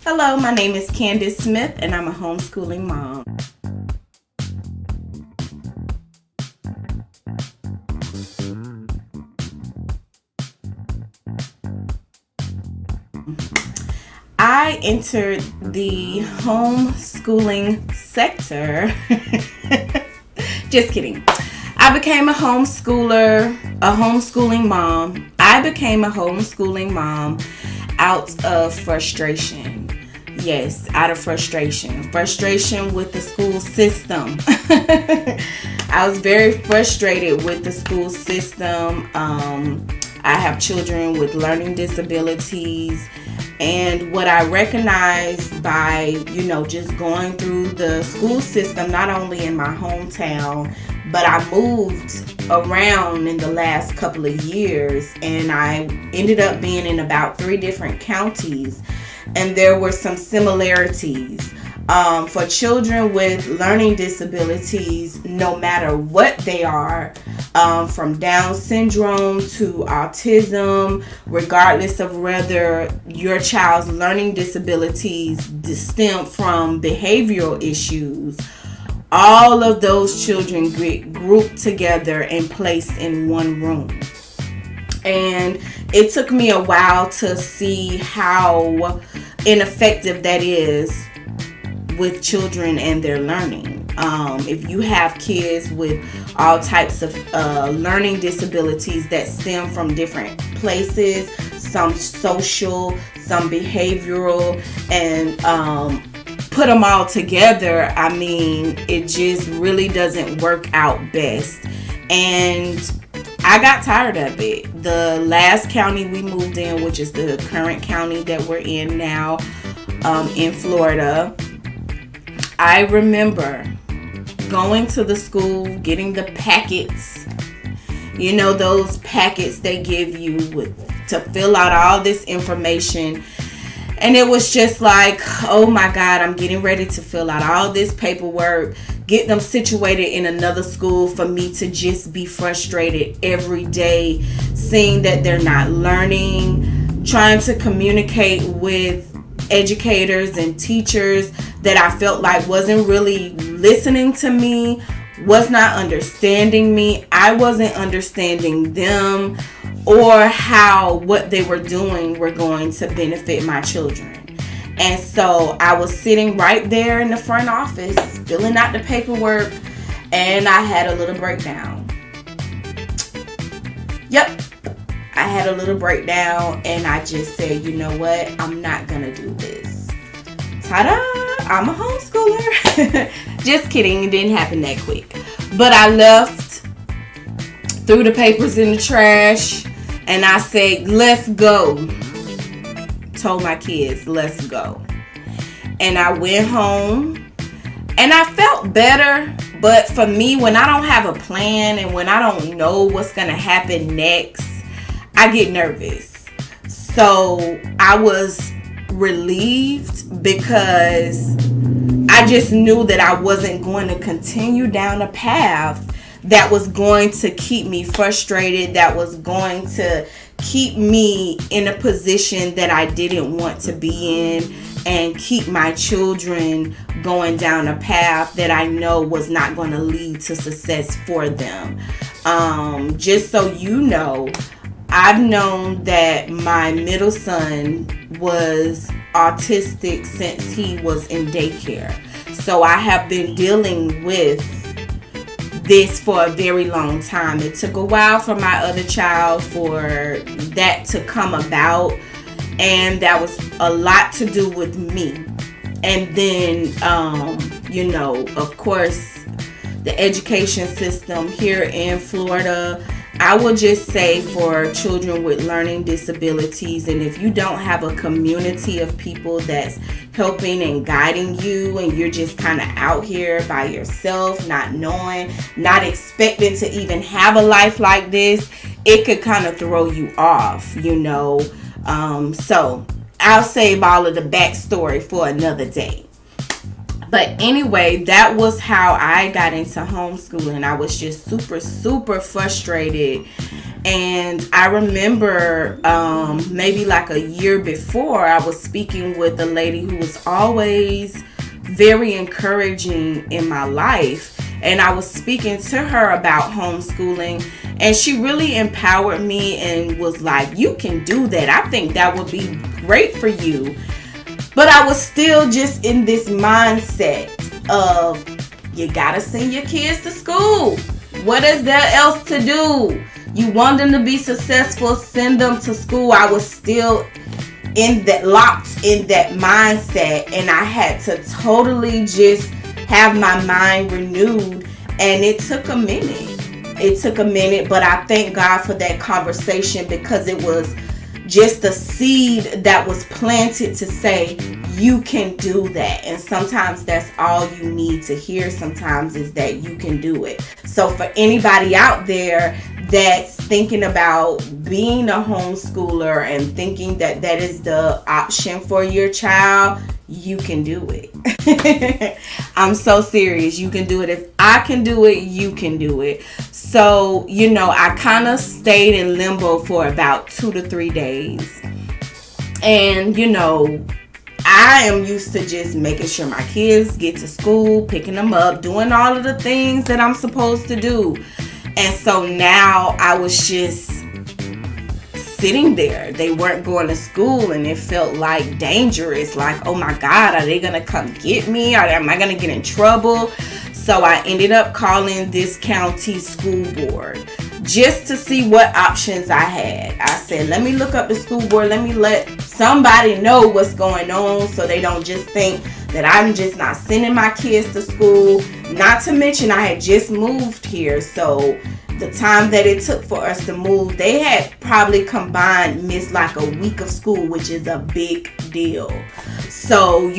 Hello, my name is Candace Smith, and I'm a homeschooling mom. I entered the homeschooling sector. Just kidding. I became a homeschooling mom. I became a homeschooling mom out of frustration. Yes, out of frustration. Frustration with the school system. I was very frustrated with the school system. I have children with learning disabilities. And what I recognized by, just going through the school system, not only in my hometown, but I moved around in the last couple of years, and I ended up being in about 3 different counties. And there were some similarities. For children with learning disabilities, no matter what they are, from Down syndrome to autism, regardless of whether your child's learning disabilities stem from behavioral issues, all of those children get grouped together and placed in one room. And it took me a while to see how ineffective that is with children and their learning. If you have kids with all types of learning disabilities that stem from different places, some social, some behavioral, and put them all together, it just really doesn't work out best. And I got tired of it. The last county we moved in, which is the current county that we're in now, in Florida, I remember going to the school, getting the packets, those packets they give you to fill out all this information. And it was just like, oh my God, I'm getting ready to fill out all this paperwork, get them situated in another school for me to just be frustrated every day, seeing that they're not learning, trying to communicate with educators and teachers that I felt like wasn't really listening to me, was not understanding me. I wasn't understanding them or how what they were doing were going to benefit my children. And so I was sitting right there in the front office, filling out the paperwork, and I had a little breakdown. Yep. I had a little breakdown, and I just said, you know what? I'm not going to do this. Ta-da! I'm a homeschooler. Just kidding. It didn't happen that quick. But I left, threw the papers in the trash, and I said, let's go. Told my kids, let's go. And I went home, and I felt better. But for me, when I don't have a plan and when I don't know what's going to happen next, I get nervous. So I was relieved because I just knew that I wasn't going to continue down a path that was going to keep me frustrated, that was going to keep me in a position that I didn't want to be in, and keep my children going down a path that I know was not going to lead to success for them. Just so you know, I've known that my middle son was autistic since he was in daycare. So I have been dealing with this for a very long time. It took a while for my other child for that to come about, and that was a lot to do with me. And then, of course, the education system here in Florida, I will just say for children with learning disabilities, and if you don't have a community of people that's helping and guiding you, and you're just kind of out here by yourself, not knowing, not expecting to even have a life like this, it could kind of throw you off, So I'll save all of the backstory for another day. But anyway, that was how I got into homeschooling. I was just super, super frustrated And I remember maybe like a year before, I was speaking with a lady who was always very encouraging in my life. And I was speaking to her about homeschooling, and she really empowered me and was like, you can do that. I think that would be great for you. But I was still just in this mindset of, you gotta send your kids to school. What is there else to do? You want them to be successful, send them to school. I was still locked in that mindset, and I had to totally just have my mind renewed. And it took a minute, but I thank God for that conversation, because it was just a seed that was planted to say, you can do that. And sometimes that's all you need to hear sometimes, is that you can do it. So for anybody out there that's thinking about being a homeschooler and thinking that that is the option for your child, you can do it. I'm so serious. You can do it. If I can do it, you can do it. So, I kind of stayed in limbo for about 2 to 3 days. And, I am used to just making sure my kids get to school, picking them up, doing all of the things that I'm supposed to do. And so now I was just sitting there. They weren't going to school, and it felt like dangerous. Like, oh my God, are they going to come get me? Or am I going to get in trouble? So I ended up calling this county school board just to see what options I had. I said, let me look up the school board. Let me let somebody know what's going on, so they don't just think that I'm just not sending my kids to school. Not to mention, I had just moved here. So the time that it took for us to move, they had probably combined missed like a week of school, which is a big deal. So,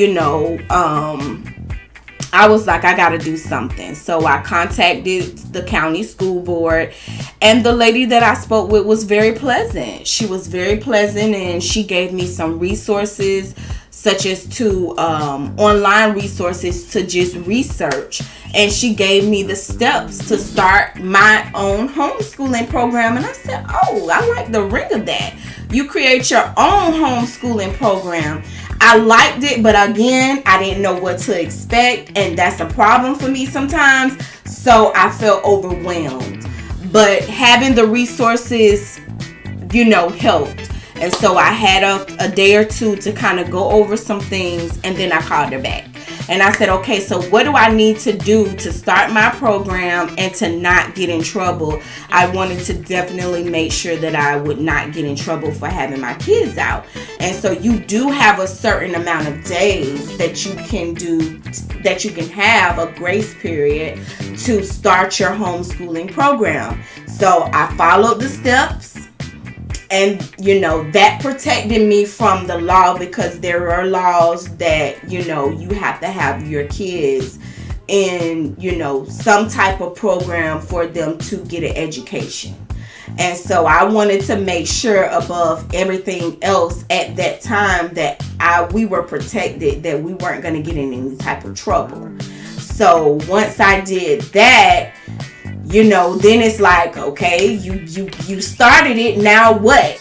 I was like, I got to do something. So I contacted the county school board, and the lady that I spoke with was very pleasant. She was very pleasant, and she gave me some resources, such as online resources to just research. And she gave me the steps to start my own homeschooling program. And I said, oh, I like the ring of that. You create your own homeschooling program. I liked it, but again, I didn't know what to expect, and that's a problem for me sometimes. So I felt overwhelmed. But having the resources, helped. And so I had a day or two to kind of go over some things, and then I called her back. And I said, okay, so what do I need to do to start my program and to not get in trouble? I wanted to definitely make sure that I would not get in trouble for having my kids out. And so you do have a certain amount of days that you can have a grace period to start your homeschooling program. So I followed the steps. And, that protected me from the law, because there are laws that, you have to have your kids in, some type of program for them to get an education. And so I wanted to make sure above everything else at that time that we were protected, that we weren't going to get in any type of trouble. So once I did that, then it's like, okay, you started it, now what?